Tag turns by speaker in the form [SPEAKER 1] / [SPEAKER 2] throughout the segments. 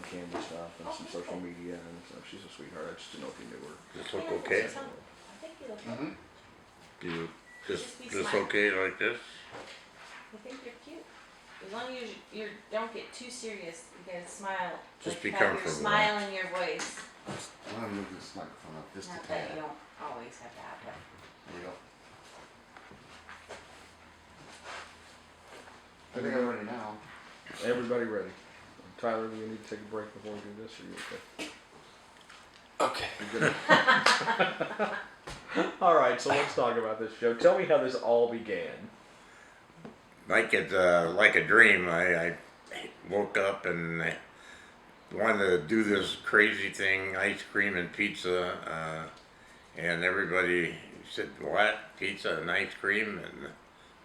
[SPEAKER 1] candy stuff and some social media and stuff. She's a sweetheart. I just didn't know if you knew her.
[SPEAKER 2] Does this look okay?
[SPEAKER 3] I think you look good.
[SPEAKER 2] Do you,
[SPEAKER 3] Just be
[SPEAKER 2] this
[SPEAKER 3] smart.
[SPEAKER 2] okay like this?
[SPEAKER 3] I think you're cute. As long as you don't get too serious, you gotta smile.
[SPEAKER 2] Just
[SPEAKER 3] like,
[SPEAKER 2] be
[SPEAKER 3] have
[SPEAKER 2] comfortable.
[SPEAKER 3] your smile in your voice.
[SPEAKER 4] I'm gonna move this microphone up just a
[SPEAKER 3] Not that
[SPEAKER 4] tad.
[SPEAKER 3] you don't always have that, but.
[SPEAKER 4] There you go. I think I'm ready now.
[SPEAKER 1] Everybody ready? Tyler, do we need to take a break before we do this, or you okay?
[SPEAKER 4] Okay.
[SPEAKER 1] Good. All right, so let's talk about this show. Tell me how this all began.
[SPEAKER 2] Like a dream. I woke up and I wanted to do this crazy thing, ice cream and pizza, and everybody said, "What? Pizza and ice cream?" And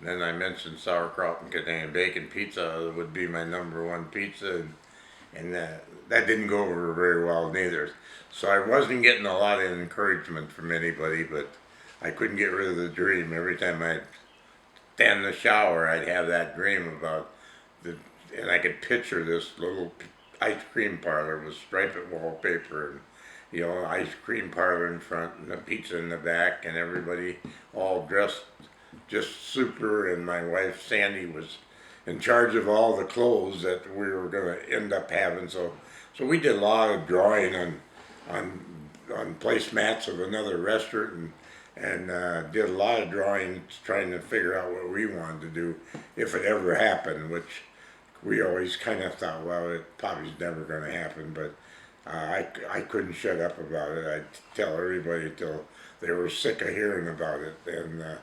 [SPEAKER 2] then I mentioned sauerkraut and Canadian bacon pizza would be my #1 pizza, and that didn't go over very well neither. So I wasn't getting a lot of encouragement from anybody, but I couldn't get rid of the dream. Every time I'd stand in the shower, I'd have that dream about and I could picture this little ice cream parlor with striped wallpaper and, ice cream parlor in front and a pizza in the back and everybody all dressed just super, and my wife Sandy was in charge of all the clothes that we were going to end up having. So we did a lot of drawing on placemats of another restaurant and did a lot of drawings trying to figure out what we wanted to do if it ever happened, which we always kind of thought, well, it probably is never going to happen, but I couldn't shut up about it. I'd tell everybody till they were sick of hearing about it, and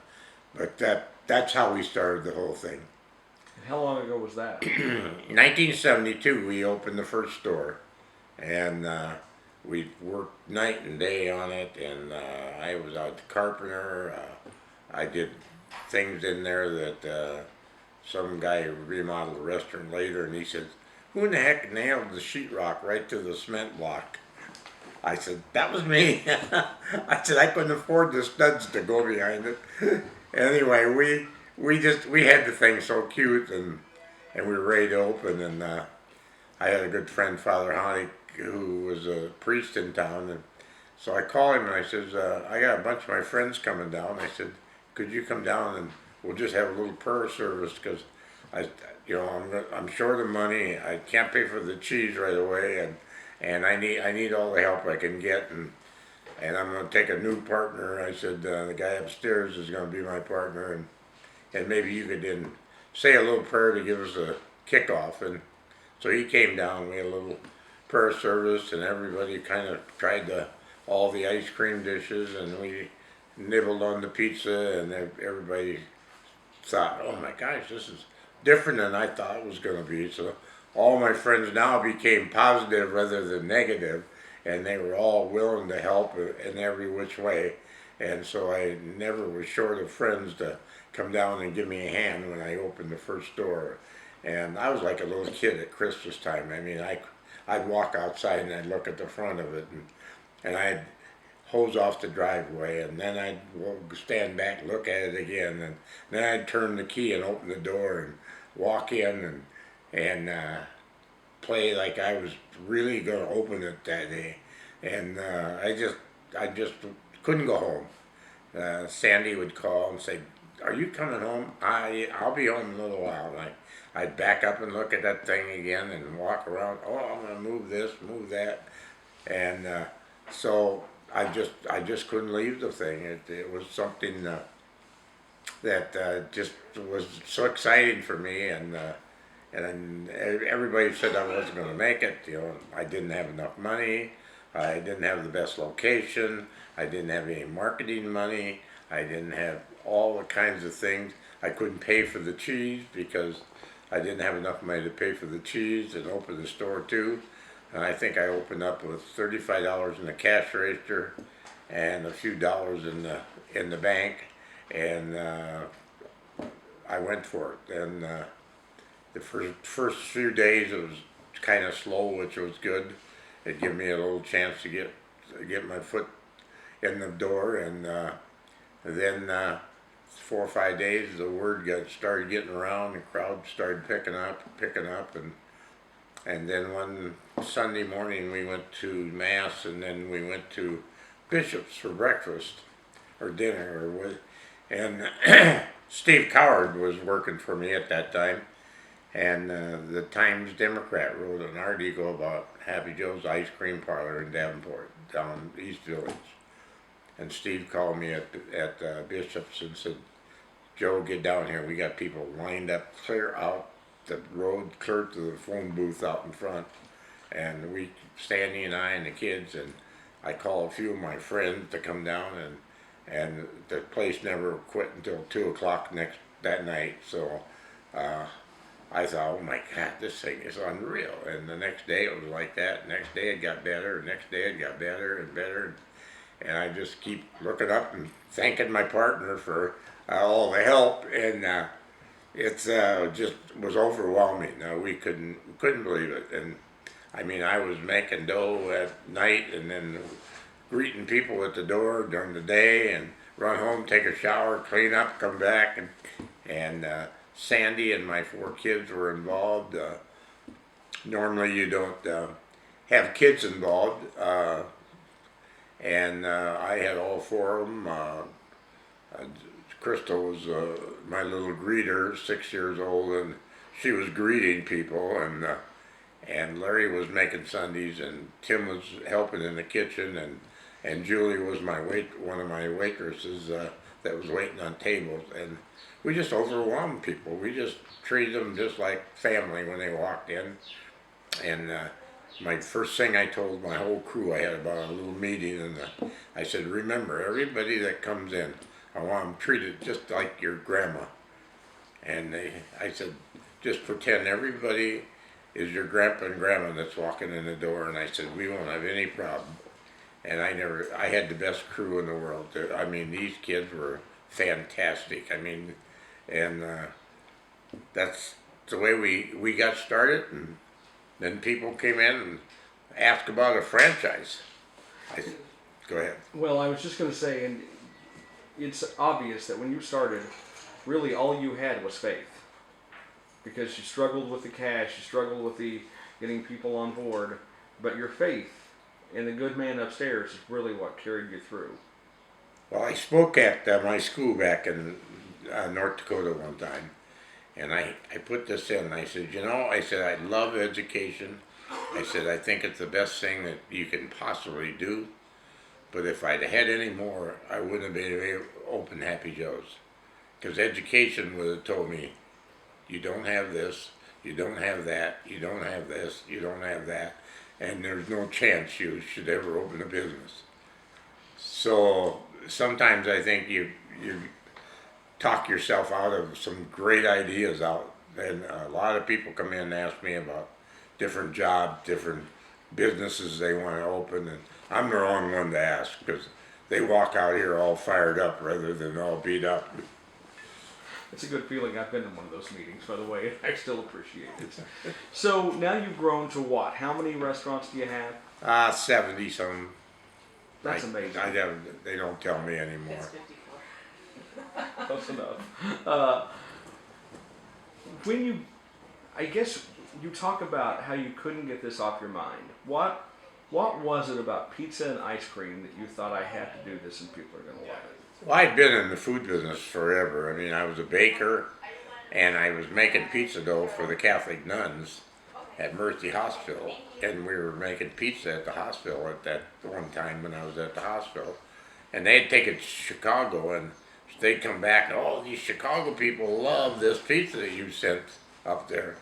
[SPEAKER 2] but that's how we started the whole thing.
[SPEAKER 1] And how long ago was that?
[SPEAKER 2] 1972, we opened the first store, and we worked night and day on it, and I was out the carpenter. I did things in there that some guy remodeled a restaurant later, and he said, "Who in the heck nailed the sheetrock right to the cement block?" I said, "That was me." I said, "I couldn't afford the studs to go behind it." Anyway, we had the thing so cute, and we were ready to open, and I had a good friend, Father Honig, who was a priest in town, and so I called him and I says, "I got a bunch of my friends coming down." I said, "Could you come down and we'll just have a little prayer service, because I'm short of money. I can't pay for the cheese right away, and I need all the help I can get, and I'm going to take a new partner." I said, "The guy upstairs is going to be my partner, and maybe you could then say a little prayer to give us a kickoff." And so he came down. We had a little prayer service, and everybody kind of tried all the ice cream dishes, and we nibbled on the pizza, and everybody thought, "Oh my gosh, this is different than I thought it was going to be." So all my friends now became positive rather than negative, and they were all willing to help in every which way. And so I never was short of friends to come down and give me a hand when I opened the first store. And I was like a little kid at Christmas time. I mean, I'd walk outside and I'd look at the front of it, and I'd hose off the driveway, and then I'd stand back, look at it again, and then I'd turn the key and open the door and walk in and play like I was really going to open it that day. And I just couldn't go home. Sandy would call and say, "Are you coming home?" I'll be home in a little while. And I'd back up and look at that thing again and walk around. "Oh, I'm going to move this, move that," and so I just couldn't leave the thing. It was something that just was so exciting for me, and everybody said I wasn't going to make it. I didn't have enough money. I didn't have the best location. I didn't have any marketing money. I didn't have all the kinds of things. I couldn't pay for the cheese because I didn't have enough money to pay for the cheese and open the store too. And I think I opened up with $35 in the cash register and a few dollars in the bank, and I went for it. And the first few days it was kind of slow, which was good. It gave me a little chance to get my foot in the door, and then 4 or 5 days the word started getting around, the crowd started picking up, and And then one Sunday morning we went to Mass, and then we went to Bishop's for breakfast or dinner or what. And Steve Coward was working for me at that time, and the Times Democrat wrote an article about Happy Joe's Ice Cream Parlor in Davenport, down East Village. And Steve called me at Bishop's and said, "Joe, get down here. We got people lined up clear out the road, clear to the phone booth out in front." And we, Sandy and I and the kids, and I called a few of my friends to come down, and the place never quit until 2 o'clock that night. So I thought, oh my God, this thing is unreal. And the next day it was like that. Next day it got better. The next day it got better and better. And I just keep looking up and thanking my partner for all the help. And it's just was overwhelming. We couldn't believe it. And I mean, I was making dough at night and then greeting people at the door during the day, and run home, take a shower, clean up, come back, and Sandy and my 4 kids were involved. Normally you don't have kids involved, and I had all 4 of them. Crystal was my little greeter, 6 years old, and she was greeting people, and Larry was making sundaes, and Tim was helping in the kitchen, and Julie was one of my waitresses that was waiting on tables, and we just overwhelmed people. We just treated them just like family when they walked in. And my first thing I told my whole crew, I had about a little meeting, and I said, remember, everybody that comes in, I want them treated just like your grandma. And I said, just pretend everybody is your grandpa and grandma that's walking in the door. And I said, we won't have any problem. And I had the best crew in the world. I mean, these kids were fantastic. I mean, and that's the way we got started. And then people came in and asked about a franchise. Go ahead.
[SPEAKER 1] Well, I was just going to say, and it's obvious that when you started, really all you had was faith. Because you struggled with the cash, you struggled with the getting people on board, but your faith and the good man upstairs is really what carried you through.
[SPEAKER 2] Well, I spoke at my school back in North Dakota one time, and I put this in. I said, I love education. I said, I think it's the best thing that you can possibly do. But if I'd had any more, I wouldn't have been able to open Happy Joe's. Because education would have told me, you don't have this, you don't have that, you don't have this, you don't have that, and there's no chance you should ever open a business. So sometimes I think you talk yourself out of some great ideas out. And a lot of people come in and ask me about different jobs, different businesses they want to open, and I'm the wrong one to ask because they walk out here all fired up rather than all beat up.
[SPEAKER 1] It's a good feeling. I've been in one of those meetings, by the way, and I still appreciate it. So now you've grown to what? How many restaurants do you have?
[SPEAKER 2] 70 some.
[SPEAKER 1] That's amazing.
[SPEAKER 2] They don't tell me anymore.
[SPEAKER 3] It's 54.
[SPEAKER 1] Close enough. I guess you talk about how you couldn't get this off your mind. What was it about pizza and ice cream that you thought, I have to do this and people are going to love it?
[SPEAKER 2] Well, I'd been in the food business forever. I mean, I was a baker, and I was making pizza dough for the Catholic nuns at Mercy Hospital, and we were making pizza at the hospital at that one time when I was at the hospital. And they'd take it to Chicago, and they'd come back, oh, these Chicago people love this pizza that you sent up there.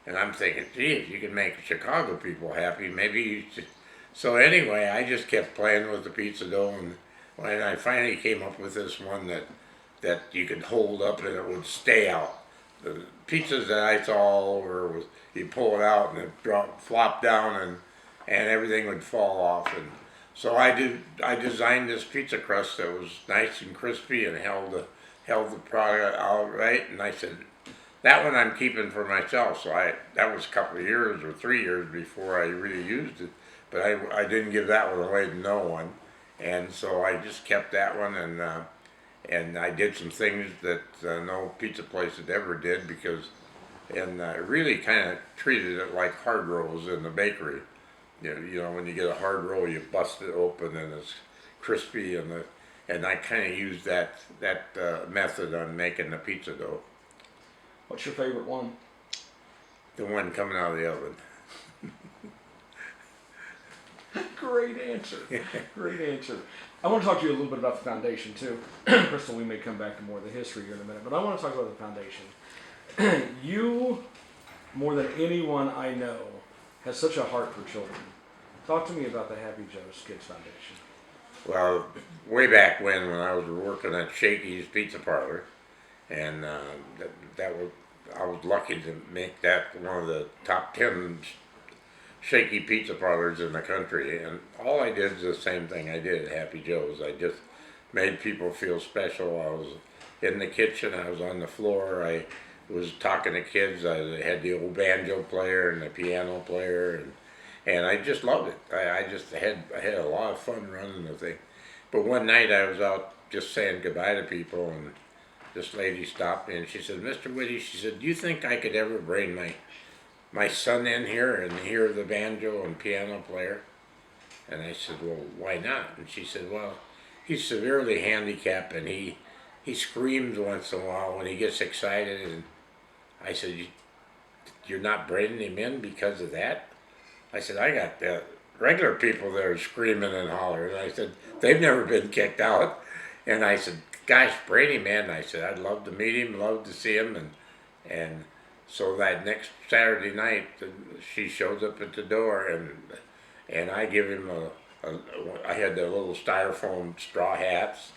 [SPEAKER 2] And I'm thinking, geez, you can make Chicago people happy, maybe you should. So anyway, I just kept playing with the pizza dough, and when I finally came up with this one that you could hold up and it would stay out. The pizzas that I saw all over was you pull it out and it flopped down and everything would fall off. And so I designed this pizza crust that was nice and crispy and held the product out right. And I said, that one I'm keeping for myself. So that was a couple of years or 3 years before I really used it. But I didn't give that one away to no one. And so I just kept that one, and I did some things that no pizza place had ever did, because and really kind of treated it like hard rolls in the bakery. You know, when you get a hard roll, you bust it open and it's crispy, and I kind of used that method on making the pizza dough.
[SPEAKER 1] What's your favorite one?
[SPEAKER 2] The one coming out of the oven.
[SPEAKER 1] Great answer. Great answer. I want to talk to you a little bit about the foundation too. Crystal, we may come back to more of the history here in a minute, but I want to talk about the foundation. You, more than anyone I know, has such a heart for children. Talk to me about the Happy Joe's Kids Foundation.
[SPEAKER 2] Well, way back when I was working at Shakey's Pizza Parlor, and that was, I was lucky to make that one of the top 10 shaky pizza parlors in the country, and all I did is the same thing I did at Happy Joe's. I just made people feel special. I was in the kitchen, I was on the floor, I was talking to kids. I had the old banjo player and the piano player, and I just loved it. I had a lot of fun running the thing. But one night I was out just saying goodbye to people, and this lady stopped me and she said, "Mr. Whitty," she said, "do you think I could ever bring my son in here and hear the banjo and piano player?" And I said, "Well, why not?" And she said, "Well, he's severely handicapped and he screams once in a while when he gets excited." And I said, "You're not bringing him in because of that?" I said, "I got regular people that are screaming and hollering." And I said, "They've never been kicked out." And I said, "Gosh, Brady, man," I said, "I'd love to meet him, love to see him." And so that next Saturday night, she shows up at the door, and I give him I had the little styrofoam straw hats,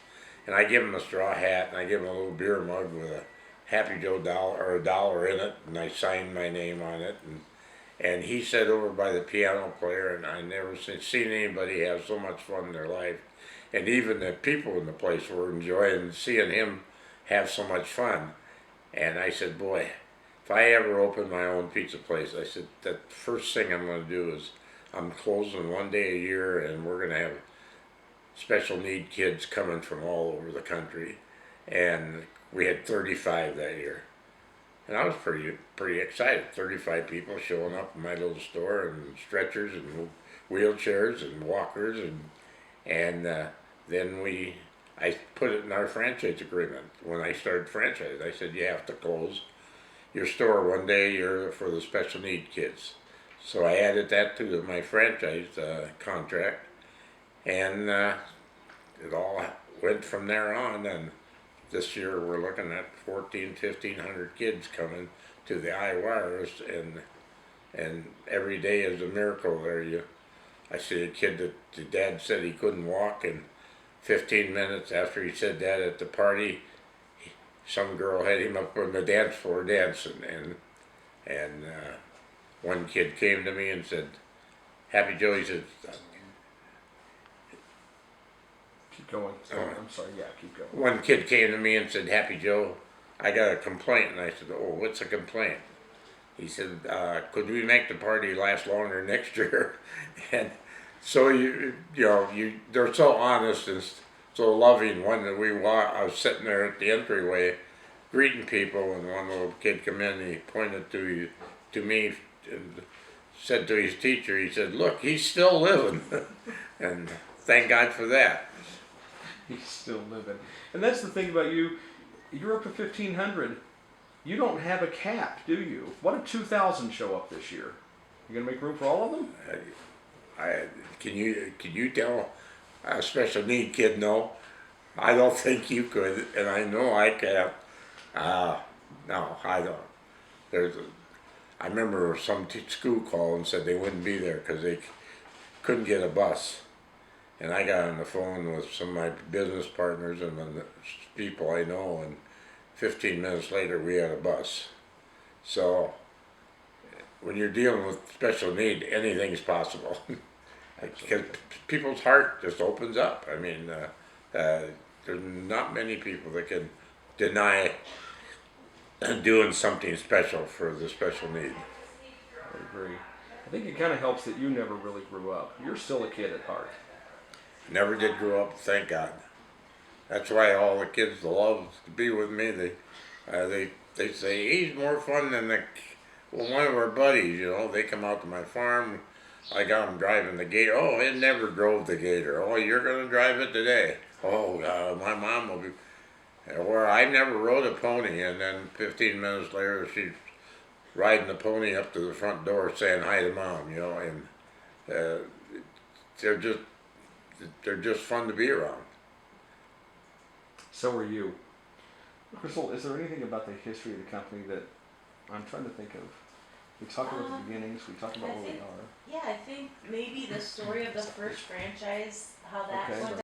[SPEAKER 2] and I give him a straw hat, and I give him a little beer mug with a Happy Joe dollar or $1 in it, and I signed my name on it, and he sat over by the piano player, and I never seen anybody have so much fun in their life, and even the people in the place were enjoying seeing him have so much fun. And I said, "Boy, if I ever open my own pizza place," I said, "the first thing I'm going to do is I'm closing one day a year, and we're going to have special need kids coming from all over the country." And we had 35 that year. And I was pretty excited. 35 people showing up in my little store, and stretchers and wheelchairs and walkers, and then I put it in our franchise agreement when I started franchise. I said, "You have to close your store one day a year for the special need kids." So I added that to my franchise contract, and it all went from there on. And this year we're looking at 1,500 kids coming to the iWires, and every day is a miracle there. I see a kid that the dad said he couldn't walk, and 15 minutes after he said that at the party, some girl had him up on the dance floor dancing, and one kid came to me and said, "Happy Joe," he said,
[SPEAKER 1] Keep going. I'm sorry. Yeah, keep going.
[SPEAKER 2] one kid came to me and said, "Happy Joe, I got a complaint." And I said, "Oh, what's a complaint?" He said, "Could we make the party last longer next year?" And so they're so honest and so loving. One that I was sitting there at the entryway greeting people, and one little kid come in and he pointed to me and said to his teacher, he said, "Look, he's still living." And thank God for that.
[SPEAKER 1] He's still living. And that's the thing about you. You're up to 1,500. You don't have a cap, do you? What if 2,000 show up this year? You gonna make room for all of them?
[SPEAKER 2] Can you tell a special need kid no? I don't think you could, and I know I can't. No, I don't. I remember some school called and said they wouldn't be there because they couldn't get a bus. And I got on the phone with some of my business partners and the people I know, and 15 minutes later we had a bus. So when you're dealing with special need, anything's possible. Because people's heart just opens up. I mean, there's not many people that can deny doing something special for the special need.
[SPEAKER 1] I agree. I think it kind of helps that you never really grew up. You're still a kid at heart.
[SPEAKER 2] Never did grow up, thank God. That's why all the kids love to be with me. They say he's more fun than one of our buddies. You know, they come out to my farm. I got him driving the gator. Oh, it never drove the gator. Oh, you're gonna drive it today. Oh, my mom will be. Or I never rode a pony, and then 15 minutes later she's riding the pony up to the front door saying hi to mom. You know, and they're just fun to be around.
[SPEAKER 1] So are you. Crystal, is there anything about the history of the company that I'm trying to think of? We talked about the beginnings, we talked about
[SPEAKER 3] I
[SPEAKER 1] where we
[SPEAKER 3] think-
[SPEAKER 1] are.
[SPEAKER 3] Yeah, I think maybe the story of the first franchise, how that
[SPEAKER 1] Okay.
[SPEAKER 3] went